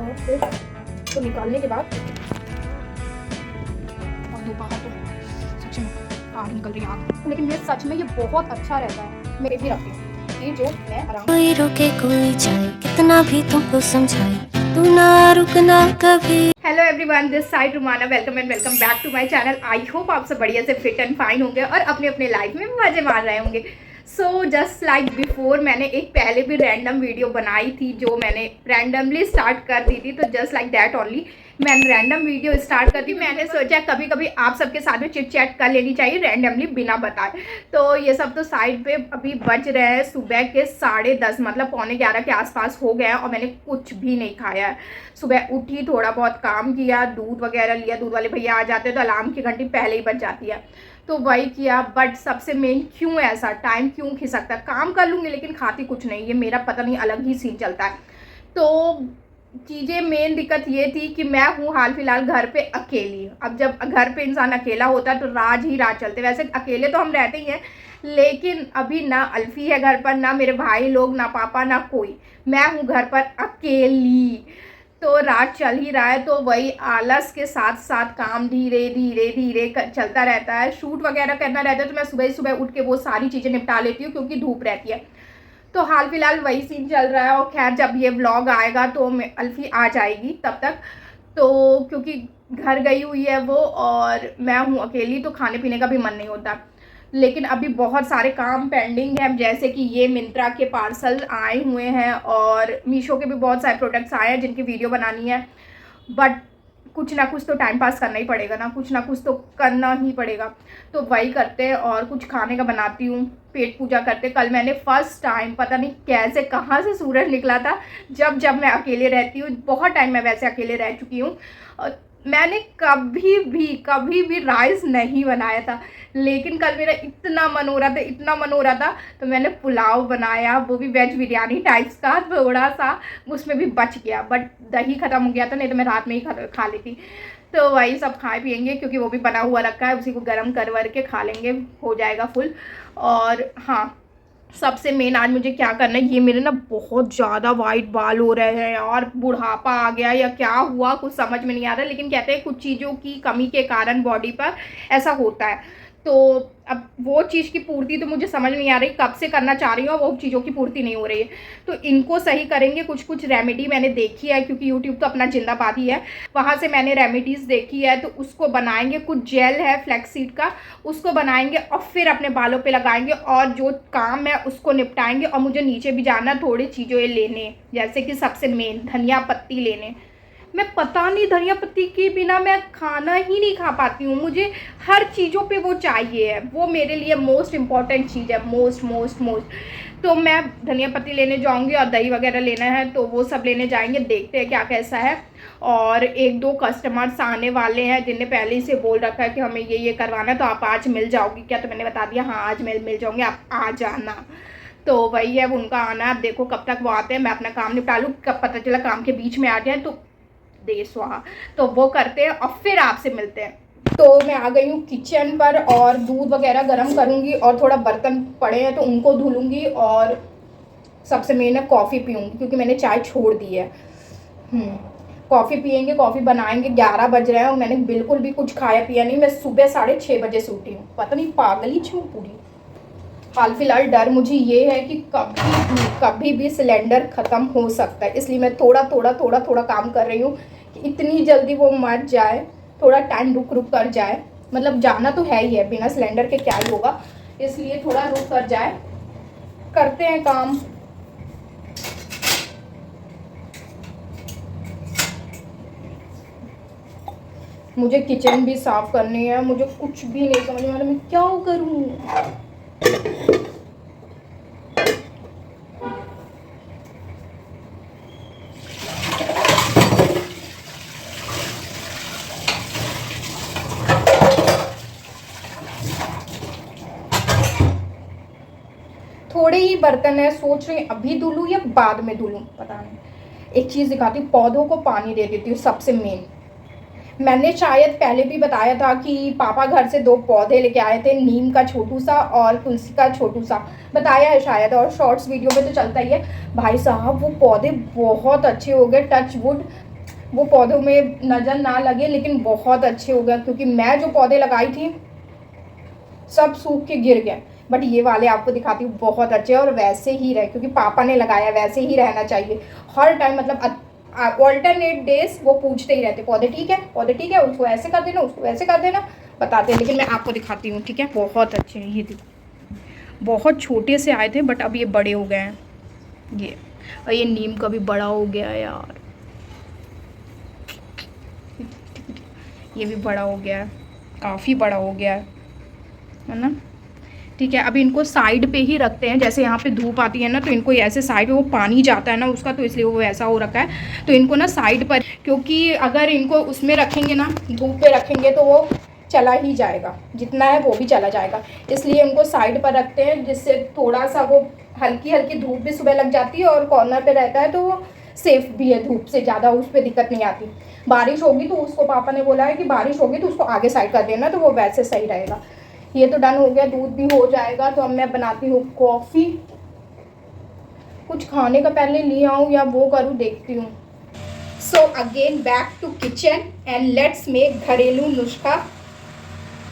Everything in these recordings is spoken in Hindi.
और फिर तो निकालने के बाद और दो बाहर तो सच में आग निकल रही है आग। लेकिन ये सच में ये बहुत अच्छा रहता है, मैं भी रखती हूँ ये जो मैं आराम। कोई रोके कोई जाए कितना भी तुमको समझाए तू ना रुकना कभी। Hello everyone, this side Rumana, welcome and welcome back to my channel. I hope आप सब बढ़िया से फिट एंड फाइन होंगे और अपने अपने लाइफ में मजे मार रहे होंगे। सो जस्ट लाइक बिफोर, मैंने एक पहले भी रैंडम वीडियो बनाई थी जो मैंने रैंडमली स्टार्ट कर दी थी। तो जस्ट लाइक दैट ओनली मैंने रैंडम वीडियो स्टार्ट कर दी। मैंने सोचा कभी कभी आप सबके साथ में चिट चैट कर लेनी चाहिए रैंडमली बिना बताए। तो ये सब तो साइड पे अभी बज रहे हैं सुबह के 10:30, मतलब 11:45 के आसपास हो गया और मैंने कुछ भी नहीं खाया है। सुबह उठी, थोड़ा बहुत काम किया, दूध वगैरह लिया, दूध वाले भैया आ जाते हैं तो अलार्म की घंटी पहले ही बज जाती है तो वही किया। बट सबसे मेन क्यों ऐसा टाइम क्यों खिसकता है, काम कर लूँगी लेकिन खाती कुछ नहीं, ये मेरा पता नहीं अलग ही सीन चलता है। तो चीज़ें मेन दिक्कत ये थी कि मैं हूँ हाल फिलहाल घर पे अकेली। अब जब घर पे इंसान अकेला होता है तो राज ही राज चलते। वैसे अकेले तो हम रहते ही हैं, लेकिन अभी ना अल्फी है घर पर, ना मेरे भाई लोग, ना पापा, ना कोई, मैं हूँ घर पर अकेली। तो रात चल ही रहा है तो वही आलस के साथ साथ काम धीरे धीरे धीरे चलता रहता है। शूट वगैरह करना रहता है तो मैं सुबह सुबह उठ के वो सारी चीज़ें निपटा लेती हूँ क्योंकि धूप रहती है। तो हाल फिलहाल वही सीन चल रहा है। और खैर जब ये व्लॉग आएगा तो अल्फी आ जाएगी तब तक, तो क्योंकि घर गई हुई है वो और मैं हूँ अकेली तो खाने पीने का भी मन नहीं होता। लेकिन अभी बहुत सारे काम पेंडिंग हैं, जैसे कि ये मिंत्रा के पार्सल आए हुए हैं और मीशो के भी बहुत सारे प्रोडक्ट्स आए हैं जिनकी वीडियो बनानी है। बट कुछ ना कुछ तो टाइम पास करना ही पड़ेगा ना, कुछ ना कुछ तो करना ही पड़ेगा। तो वही करते हैं और कुछ खाने का बनाती हूँ, पेट पूजा करते। कल मैंने फर्स्ट टाइम पता नहीं कैसे कहाँ से सूरज निकला था, जब मैं अकेले रहती हूँ, बहुत टाइम मैं वैसे अकेले रह चुकी हूँ, मैंने कभी भी राइस नहीं बनाया था। लेकिन कल मेरा इतना मन हो रहा था तो मैंने पुलाव बनाया, वो भी वेज बिरयानी टाइप्स का, थोड़ा सा उसमें भी बच गया। बट दही ख़त्म हो गया था, नहीं तो मैं रात में ही खा लेती। तो वही सब खाए पियेंगे क्योंकि वो भी बना हुआ रखा है, उसी को गर्म कर के खा लेंगे, हो जाएगा फुल। और हाँ, सबसे मेन आज मुझे क्या करना है, ये मेरे ना बहुत ज़्यादा वाइट बाल हो रहे हैं और बुढ़ापा आ गया या क्या हुआ कुछ समझ में नहीं आ रहा। लेकिन कहते हैं कुछ चीज़ों की कमी के कारण बॉडी पर ऐसा होता है। तो अब वो चीज़ की पूर्ति तो मुझे समझ नहीं आ रही, कब से करना चाह रही हूँ वो चीज़ों की पूर्ति नहीं हो रही है। तो इनको सही करेंगे। कुछ रेमेडी मैंने देखी है क्योंकि यूट्यूब तो अपना जिंदाबाद ही है, वहाँ से मैंने रेमेडीज़ देखी है तो उसको बनाएंगे। कुछ जेल है फ्लैक्सीड का, उसको बनाएंगे और फिर अपने बालों पे लगाएंगे और जो काम है उसको निपटाएंगे। और मुझे नीचे भी जाना थोड़ी चीज़ें लेने, जैसे कि सबसे मेन धनिया पत्ती लेने। मैं पता नहीं धनिया पत्ती के बिना मैं खाना ही नहीं खा पाती हूँ, मुझे हर चीज़ों पे वो चाहिए है, वो मेरे लिए मोस्ट इम्पॉर्टेंट चीज़ है, मोस्ट। तो मैं धनिया पत्ती लेने जाऊँगी और दही वगैरह लेना है तो वो सब लेने जाएंगे, देखते हैं क्या कैसा है। और एक दो कस्टमर्स आने वाले हैं जिनने पहले ही से बोल रखा है कि हमें ये करवाना है तो आप आज मिल जाओगी क्या, तो मैंने बता दिया हाँ आज मिल जाऊँगी, आप आ जाना। तो वही है उनका आना। अब देखो कब तक वो आते हैं, मैं अपना काम निपटा लूँ, कब पता चला काम के बीच में आ जाए तो दे स्वाहा। तो वो करते हैं और फिर आपसे मिलते हैं। तो मैं आ गई हूँ किचन पर और दूध वगैरह गर्म करूँगी और थोड़ा बर्तन पड़े हैं तो उनको धुलूँगी और सबसे मेन है कॉफ़ी पीऊँगी क्योंकि मैंने चाय छोड़ दी है। कॉफ़ी पियेंगे, कॉफ़ी बनाएंगे। 11 बज रहे हैं और मैंने बिल्कुल भी कुछ खाया पिया नहीं। मैं सुबह 6:30 बजे से उठी हूँ, पता नहीं पागल ही छूँ पूरी। हाल फिलहाल डर मुझे ये है कि कभी भी सिलेंडर ख़त्म हो सकता है, इसलिए मैं थोड़ा काम कर रही हूँ कि इतनी जल्दी वो मर जाए, थोड़ा टाइम रुक कर जाए। मतलब जाना तो है ही है, बिना सिलेंडर के क्या ही होगा, इसलिए थोड़ा रुक कर जाए, करते हैं काम। मुझे किचन भी साफ़ करनी है, मुझे कुछ भी नहीं समझ में आ रहा मैं क्या करूँ। थोड़े ही बर्तन है, सोच रही अभी धुलूँ या बाद में धुलूँ, पता नहीं। एक चीज़ दिखाती हूँ, पौधों को पानी दे देती हूँ सबसे मेन। मैंने शायद पहले भी बताया था कि पापा घर से 2 पौधे लेके आए थे, नीम का छोटू सा और तुलसी का छोटू सा, बताया है शायद, और शॉर्ट्स वीडियो में तो चलता ही है। भाई साहब वो पौधे बहुत अच्छे हो गए, टच वुड वो पौधों में नज़र ना लगे, लेकिन बहुत अच्छे हो गए क्योंकि मैं जो पौधे लगाई थी सब सूख के गिर गए। बट ये वाले आपको दिखाती हूँ बहुत अच्छे और वैसे ही रहे क्योंकि पापा ने लगाया, वैसे ही रहना चाहिए हर टाइम। मतलब ऑल्टरनेट डेज वो पूछते ही रहते पौधे ठीक है, पौधे ठीक है, उसको ऐसे कर देना, उसको ऐसे कर देना, बताते हैं। लेकिन मैं आपको दिखाती हूँ, ठीक है, बहुत अच्छे हैं। ये देखो बहुत छोटे से आए थे बट अब ये बड़े हो गए हैं। ये और ये नीम का भी बड़ा हो गया है यार, ये भी बड़ा हो गया है, काफ़ी बड़ा हो गया है ना। ठीक है, अभी इनको साइड पे ही रखते हैं। जैसे यहाँ पे धूप आती है ना तो इनको ऐसे साइड पे, वो पानी जाता है ना उसका, तो इसलिए वो ऐसा हो रखा है। तो इनको ना साइड पर, क्योंकि अगर इनको उसमें रखेंगे ना, धूप पे रखेंगे, तो वो चला ही जाएगा, जितना है वो भी चला जाएगा। इसलिए उनको साइड पर रखते हैं जिससे थोड़ा सा वो हल्की हल्की धूप भी सुबह लग जाती है और कॉर्नर पे रहता है तो वो सेफ भी है, धूप से ज़्यादा उस पर दिक्कत नहीं आती। बारिश होगी तो उसको पापा ने बोला है कि बारिश होगी तो उसको आगे साइड कर देना, तो वो वैसे सही रहेगा। ये तो डन हो गया, दूध भी हो जाएगा। तो अब मैं बनाती हूँ कॉफ़ी। कुछ खाने का पहले ले आऊँ या वो करूँ, देखती हूँ। So again back to kitchen and let's make घरेलू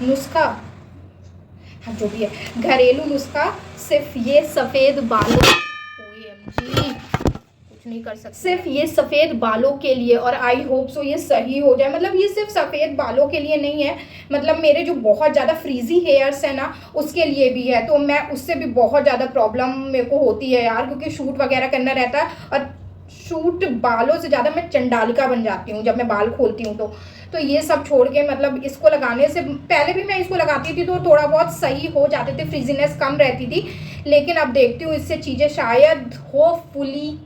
नुस्खा, हाँ जो भी है घरेलू नुस्खा। सिर्फ ये सफ़ेद बालों, OMG कुछ नहीं कर सकते, सिर्फ ये सफ़ेद बालों के लिए। और आई होप सो ये सही हो जाए। मतलब ये सिर्फ सफ़ेद बालों के लिए नहीं है, मतलब मेरे जो बहुत ज़्यादा फ्रीजी हेयर्स है ना उसके लिए भी है। तो मैं उससे भी बहुत ज़्यादा प्रॉब्लम मेरे को होती है यार, क्योंकि शूट वगैरह करना रहता है और शूट बालों से ज़्यादा मैं चंडालिका बन जाती हूँ जब मैं बाल खोलती हूँ। तो ये सब छोड़ के, मतलब इसको लगाने से पहले भी मैं इसको लगाती थी तो थोड़ा बहुत सही हो जाते थे, फ्रीजीनेस कम रहती थी। लेकिन अब देखती हूँ इससे चीज़ें शायद होपफुली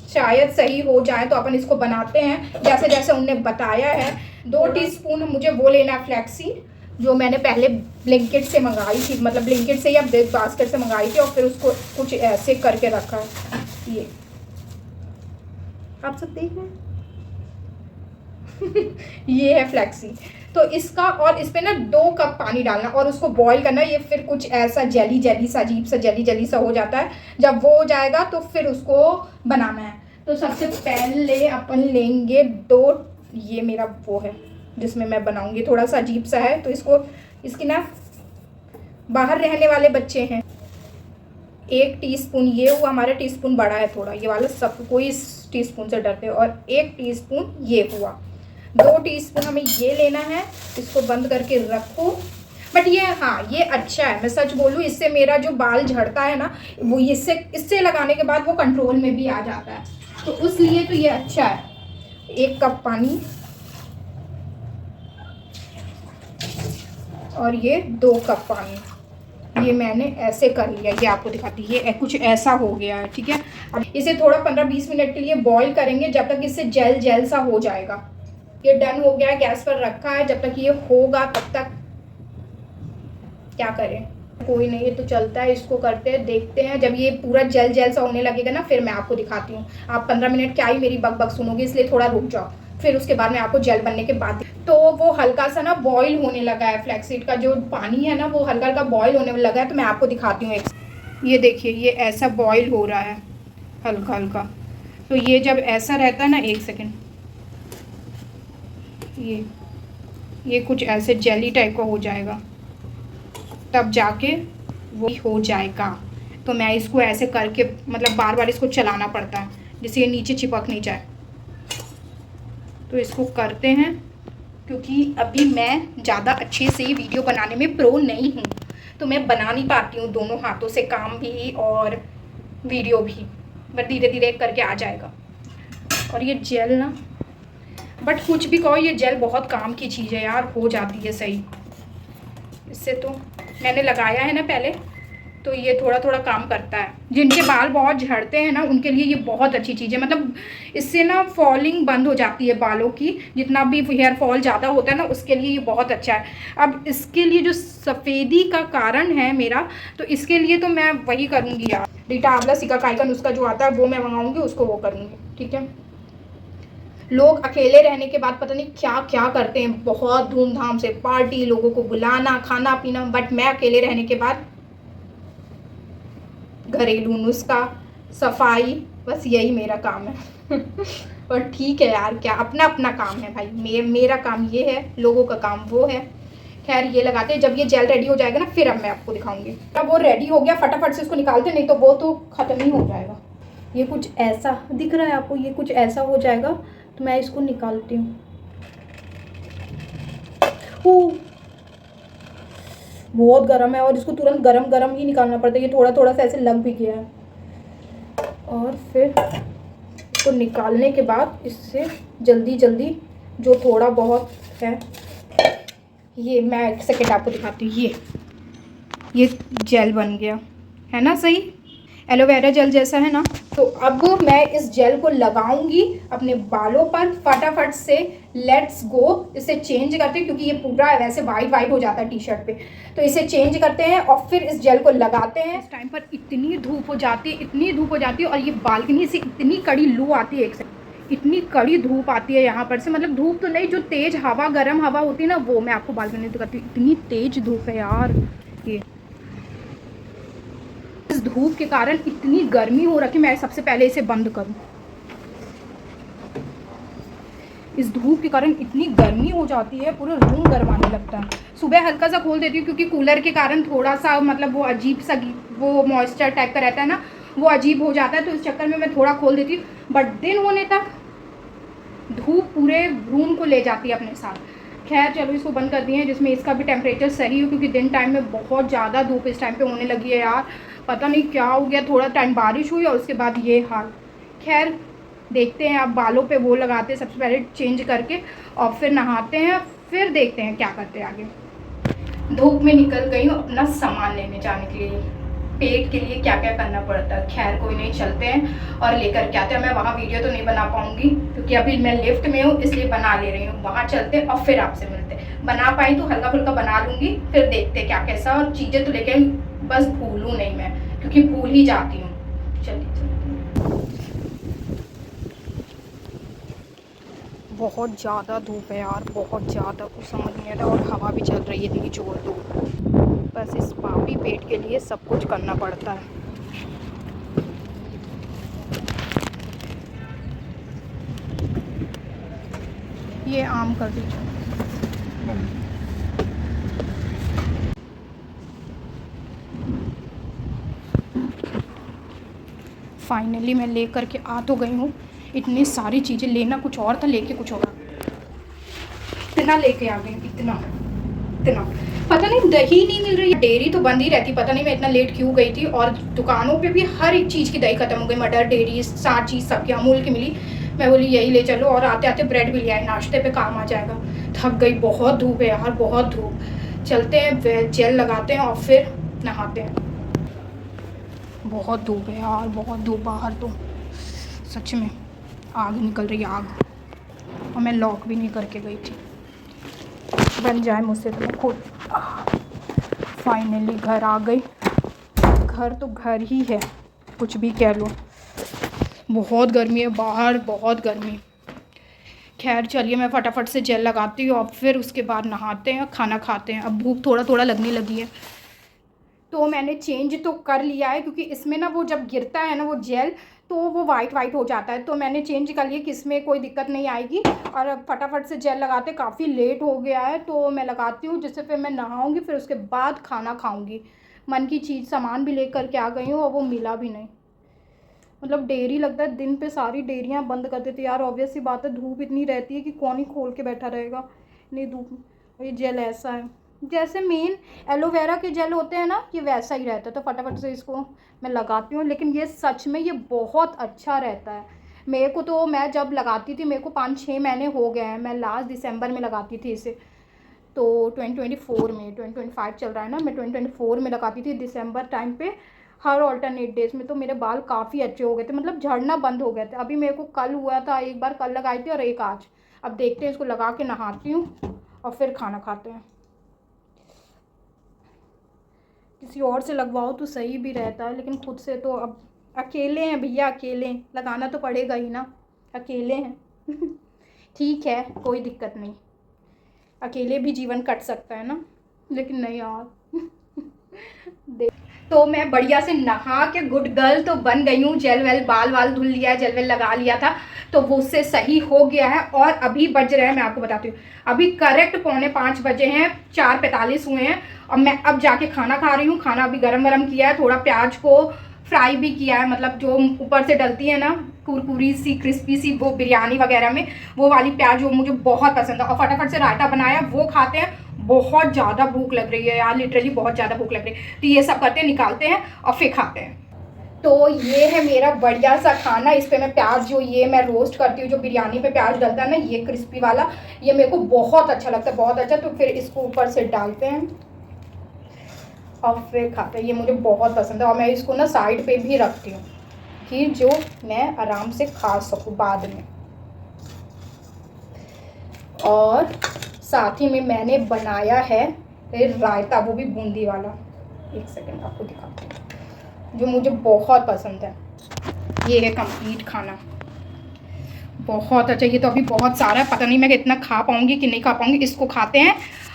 शायद सही हो जाए। तो अपन इसको बनाते हैं जैसे जैसे उनने बताया है। 2 टीस्पून मुझे वो लेना है फ्लैक्सीड, जो मैंने पहले ब्लिंकिट से मंगाई थी, मतलब ब्लिंकिट से या बिग बास्केट से मंगाई थी, और फिर उसको कुछ ऐसे करके रखा है। ये आप सब देख रहे हैं ये है फ्लैक्सीड। तो इसका, और इस पे ना 2 कप पानी डालना और उसको बॉईल करना। ये फिर कुछ ऐसा जेली जेली सा, अजीब सा जेली जेली सा हो जाता है। जब वो हो जाएगा तो फिर उसको बनाना है। तो सबसे पहले अपन लेंगे 2, ये मेरा वो है जिसमें मैं बनाऊंगी, थोड़ा सा अजीब सा है तो इसको, इसकी ना बाहर रहने वाले बच्चे हैं। 1 टीस्पून, ये हुआ हमारा टीस्पून बड़ा है थोड़ा, ये वाला सब कोई इस टीस्पून से डरते हैं। और 1 टीस्पून ये हुआ, 2 टीस्पून हमें ये लेना है। इसको बंद करके रखो। बट ये, हाँ ये अच्छा है, मैं सच बोलूँ, इससे मेरा जो बाल झड़ता है ना वो इससे लगाने के बाद वो कंट्रोल में भी आ जाता है, तो उसलिए तो ये अच्छा है। 1 कप पानी और ये 2 कप पानी, ये मैंने ऐसे कर लिया। ये आपको दिखाती है, ये कुछ ऐसा हो गया है, ठीक है। अब इसे थोड़ा 15-20 मिनट के लिए बॉईल करेंगे जब तक इससे जेल जेल सा हो जाएगा। ये डन हो गया है, गैस पर रखा है। जब तक ये होगा तब तक क्या करें, कोई नहीं, ये तो चलता है, इसको करते हैं, देखते हैं। जब ये पूरा जेल जेल सा होने लगेगा ना फिर मैं आपको दिखाती हूँ। आप 15 मिनट क्या ही मेरी बक बक सुनोगे, इसलिए थोड़ा रुक जाओ, फिर उसके बाद मैं आपको जेल बनने के बाद। तो वो हल्का सा ना बॉईल होने लगा है, फ्लैक्सीड का जो पानी है ना वो हल्का हल्का बॉईल होने लगा है। तो मैं आपको दिखाती हूँ। ये देखिए, ये ऐसा बॉईल हो रहा है हल्का हल्का। तो ये जब ऐसा रहता है ना, 1 सेकेंड, ये कुछ ऐसे जेली टाइप का हो जाएगा, तब जाके वो हो जाएगा। तो मैं इसको ऐसे करके, मतलब बार बार इसको चलाना पड़ता है जिससे ये नीचे चिपक नहीं जाए। तो इसको करते हैं, क्योंकि अभी मैं ज़्यादा अच्छे से वीडियो बनाने में प्रो नहीं हूँ, तो मैं बना नहीं पाती हूँ दोनों हाथों से काम भी और वीडियो भी, बट धीरे धीरे करके आ जाएगा। और ये जेल ना, बट कुछ भी कहो, ये जेल बहुत काम की चीज़ है यार, हो जाती है सही इससे। तो मैंने लगाया है ना पहले, तो ये थोड़ा थोड़ा काम करता है। जिनके बाल बहुत झड़ते हैं ना उनके लिए ये बहुत अच्छी चीज़ है। मतलब इससे ना फॉलिंग बंद हो जाती है बालों की, जितना भी हेयर फॉल ज़्यादा होता है ना उसके लिए ये बहुत अच्छा है। अब इसके लिए जो सफ़ेदी का कारण है मेरा, तो इसके लिए तो मैं वही करूँगी यार, रीटा आंवला सिकाकाई का नुस्खा जो आता है वो मैं मंगाऊँगी, उसको वो करूँगी, ठीक है। लोग अकेले रहने के बाद पता नहीं क्या क्या करते हैं, बहुत धूमधाम से पार्टी, लोगों को बुलाना, खाना पीना। बट मैं अकेले रहने के बाद घरेलू नुस्खा, सफाई, बस यही मेरा काम है पर ठीक है यार, क्या अपना अपना काम है भाई। मेरा काम ये है, लोगों का काम वो है। खैर ये लगाते हैं, जब ये जेल रेडी हो जाएगा ना फिर अब मैं आपको दिखाऊंगी। अब वो रेडी हो गया, फटाफट से इसको निकालते, नहीं तो वो तो ख़त्म ही हो जाएगा। ये कुछ ऐसा दिख रहा है आपको, ये कुछ ऐसा हो जाएगा, तो मैं इसको निकालती हूँ। बहुत गर्म है और इसको तुरंत गरम गरम ही निकालना पड़ता है। ये थोड़ा थोड़ा सा ऐसे लग भी गया है। और फिर इसको निकालने के बाद इससे जल्दी जल्दी जो थोड़ा बहुत है, ये मैं एक सेकेंड आपको दिखाती हूँ। ये जेल बन गया है ना, सही एलोवेरा जेल जैसा है ना। तो अब मैं इस जेल को लगाऊंगी अपने बालों पर फटाफट से। लेट्स गो, इसे चेंज करते हैं क्योंकि ये पूरा वैसे वाइट हो जाता है टी शर्ट पे। तो इसे चेंज करते हैं और फिर इस जेल को लगाते हैं। इस टाइम पर इतनी धूप हो जाती है, इतनी धूप हो जाती है, और ये बालकनी से इतनी कड़ी लू आती है, एक से इतनी कड़ी धूप आती है यहाँ पर से। मतलब धूप तो नहीं, जो तेज़ हवा, गर्म हवा होती है ना, वो मैं आपको बालकनी में दिखाती हूँ। इतनी तेज़ धूप है यार। ये इस धूप के कारण इतनी गर्मी हो रखी। मैं सबसे पहले इसे बंद करूं। इस धूप के कारण इतनी गर्मी हो जाती है, पूरा रूम गर्माने लगता है। सुबह हल्का सा खोल देती हूँ क्योंकि कूलर के कारण थोड़ा सा मतलब वो अजीब सा वो मॉइस्चर टाइप का रहता है ना, वो अजीब हो जाता है, तो इस चक्कर में मैं थोड़ा खोल देती हूँ। बट दिन होने तक धूप पूरे रूम को ले जाती है अपने साथ। खैर चलो इसको बंद कर दिए हैं, जिसमें इसका भी टेम्परेचर सही हो, क्योंकि दिन टाइम में बहुत ज़्यादा धूप इस टाइम पे होने लगी है यार। पता नहीं क्या हो गया, थोड़ा टाइम बारिश हुई और उसके बाद ये हाल। खैर देखते हैं, अब बालों पे वो लगाते हैं सबसे पहले चेंज करके, और फिर नहाते हैं, फिर देखते हैं क्या करते हैं आगे। धूप में निकल गई हूँ अपना सामान लेने जाने के लिए। पेट के लिए क्या क्या करना पड़ता है, खैर कोई नहीं, चलते हैं और लेकर के आते हैं। मैं वहाँ वीडियो तो नहीं बना पाऊँगी क्योंकि अभी मैं लिफ्ट में हूँ, इसलिए बना ले रही हूँ। वहाँ चलते हैं और फिर आपसे मिलते हैं। बना पाई तो हल्का फुल्का बना लूँगी, फिर देखते हैं क्या कैसा। और चीज़ें तो लेके बस भूलूँ नहीं मैं, क्योंकि भूल ही जाती हूँ। चलिए बहुत ज़्यादा धूप है यार, बहुत ज़्यादा, कुछ समझ नहीं आ रहा। और हवा भी चल रही है इतनी जोर तो। बस इस पापी पेट के लिए सब कुछ करना पड़ता है। ये आम कर दीजिए। फाइनली मैं ले करके आ तो गई हूँ। इतनी सारी चीज़ें, लेना कुछ और था, लेके कुछ और। इतना लेके आ गई, इतना इतना। पता नहीं दही नहीं मिल रही, डेयरी तो बंद ही रहती, पता नहीं मैं इतना लेट क्यों गई थी। और दुकानों पे भी हर एक चीज़ की दही खत्म हो गई, मटर, डेयरी, सारी चीज़ सबकी अमूल की मिली। मैं बोली यही ले चलो, और आते आते ब्रेड भी ले आई, नाश्ते पे काम आ जाएगा। थक गई, बहुत धूप है यार, बहुत धूप। चलते हैं, जेल लगाते हैं और फिर नहाते हैं। बहुत धूप है यार, बहुत धूप, बाहर तो सच में आग निकल रही है, आग। और मैं लॉक भी नहीं करके गई थी, बन जाए मुझसे तो मैं खुद। फाइनली घर आ गई। घर तो घर ही है, कुछ भी कह लो। बहुत गर्मी है बाहर, बहुत गर्मी। खैर चलिए मैं फटाफट से जेल लगाती हूँ और फिर उसके बाद नहाते हैं, खाना खाते हैं। अब भूख थोड़ा थोड़ा लगने लगी है, तो मैंने चेंज तो कर लिया है, क्योंकि इसमें ना वो जब गिरता है ना वो जेल, तो वो वाइट हो जाता है। तो मैंने चेंज कर लिया कि इसमें कोई दिक्कत नहीं आएगी। और अब फटाफट से जेल लगाते, काफ़ी लेट हो गया है, तो मैं लगाती हूँ, जिससे फिर मैं नहाऊंगी, फिर उसके बाद खाना खाऊंगी। मन की चीज़ सामान भी लेकर के आ गई हूँ और वो मिला भी नहीं। मतलब डेयरी लगता है दिन पे सारी डेयरियाँ बंद कर देती यार। ऑब्वियस सी बात है, धूप इतनी रहती है कि कौन ही खोल के बैठा रहेगा इतनी धूप में। ये जेल ऐसा है जैसे मेन एलोवेरा के जेल होते हैं ना, ये वैसा ही रहता है। तो फटाफट से इसको मैं लगाती हूँ, लेकिन ये सच में ये बहुत अच्छा रहता है। मेरे को तो, मैं जब लगाती थी, मेरे को 5-6 महीने हो गए हैं, मैं लास्ट दिसंबर में लगाती थी इसे। तो 2024 में, 2025 चल रहा है ना, मैं 2024 में लगाती थी दिसंबर टाइम पे, हर ऑल्टरनेट डेज में। तो मेरे बाल काफ़ी अच्छे हो गए थे, मतलब झड़ना बंद हो गए थे। अभी मेरे को कल हुआ था, एक बार कल लगाई थी और एक आज। अब देखते हैं, इसको लगा के नहाती हूँ और फिर खाना खाते हैं। किसी और से लगवाओ तो सही भी रहता है, लेकिन खुद से तो अब अकेले हैं भैया, अकेले लगाना तो पड़ेगा ही ना, अकेले हैं। ठीक है, कोई दिक्कत नहीं, अकेले भी जीवन कट सकता है ना, लेकिन नहीं यार। तो मैं बढ़िया से नहा के गुड गर्ल तो बन गई हूँ। जेल वेल बाल वाल धुल लिया है, जेल वेल लगा लिया था, तो वो उससे सही हो गया है। और अभी बज रहे हैं, मैं आपको बताती हूँ, अभी करेक्ट 4:45 बजे हैं, 4:45 हुए हैं। और मैं अब जाके खाना खा रही हूँ। खाना अभी गरम गरम किया है, थोड़ा प्याज को फ्राई भी किया है, मतलब जो ऊपर से डलती है ना कुरकुरी सी क्रिस्पी सी, वो बिरयानी वगैरह में वो वाली प्याज, वो मुझे बहुत पसंद है। और फटाफट से रायता बनाया, वो खाते हैं। बहुत ज़्यादा भूख लग रही है यार, लिटरली बहुत ज़्यादा भूख लग रही है। तो ये सब करते हैं, निकालते हैं और फिर खाते हैं। तो ये है मेरा बढ़िया सा खाना। इस पर मैं प्याज, जो ये मैं रोस्ट करती हूँ, जो बिरयानी पे प्याज डलता है ना, ये क्रिस्पी वाला, ये मेरे को बहुत अच्छा लगता है, बहुत अच्छा। तो फिर इसको ऊपर से डालते हैं और फिर खाते हैं। ये मुझे बहुत पसंद है और मैं इसको ना साइड पे भी रखती हूँ कि जो मैं आराम से खा सकूँ बाद में। और साथ ही में मैंने बनाया है रायता, वो भी बूंदी वाला। एक सेकंड आपको दिखाती हूँ, जो मुझे बहुत पसंद है। ये है कंप्लीट खाना, बहुत अच्छा। ये तो अभी बहुत सारा है, पता नहीं मैं कितना खा पाऊँगी कि नहीं खा पाऊँगी। इसको खाते हैं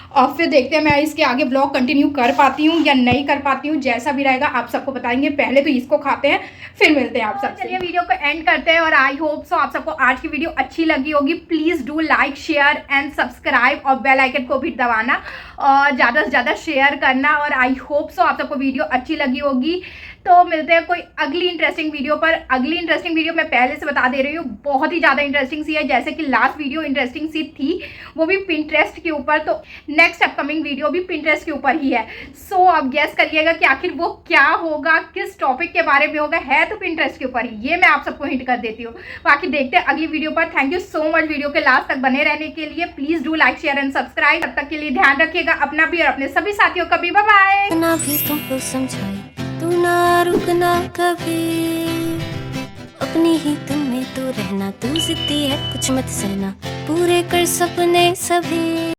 और फिर देखते हैं मैं इसके आगे ब्लॉग कंटिन्यू कर पाती हूँ या नहीं कर पाती हूँ। जैसा भी रहेगा आप सबको बताएंगे। पहले तो इसको खाते हैं, फिर मिलते हैं आप सब। चलिए वीडियो को एंड करते हैं। और आई होप सो आप सबको आज की वीडियो अच्छी लगी होगी। Please do like, share and subscribe और बेल आइकन को भी दबाना और ज़्यादा से ज़्यादा शेयर करना। और आई होप सो आप सबको वीडियो अच्छी लगी होगी। तो मिलते हैं कोई अगली इंटरेस्टिंग वीडियो पर। अगली इंटरेस्टिंग वीडियो मैं पहले से बता दे रही हूँ, बहुत ही ज़्यादा इंटरेस्टिंग सी है। जैसे कि लास्ट वीडियो इंटरेस्टिंग सी थी, वो भी पिंटरेस्ट के ऊपर, तो नेक्स्ट अपकमिंग वीडियो भी पिंटरेस्ट के ऊपर ही है। सो अब गेस करिएगा कि आखिर वो क्या होगा, किस टॉपिक के बारे में होगा। है तो पिंटरेस्ट के ऊपर ही, ये मैं आप सबको हिंट कर देती हूँ। बाकी देखते हैं अगली वीडियो पर। Thank you so much video के लास्ट तक बने रहने के लिए। Please do like, share and subscribe. तब तक के लिए ध्यान रखिएगा अपना भी और अपने सभी साथियों का भी। Bye bye. कितना भी तुमको समझाए तू ना रुकना कभी, अपनी ही तुम में तो रहना, तू जिद्दी है कुछ मत सहना, पूरे कर सपने सभी।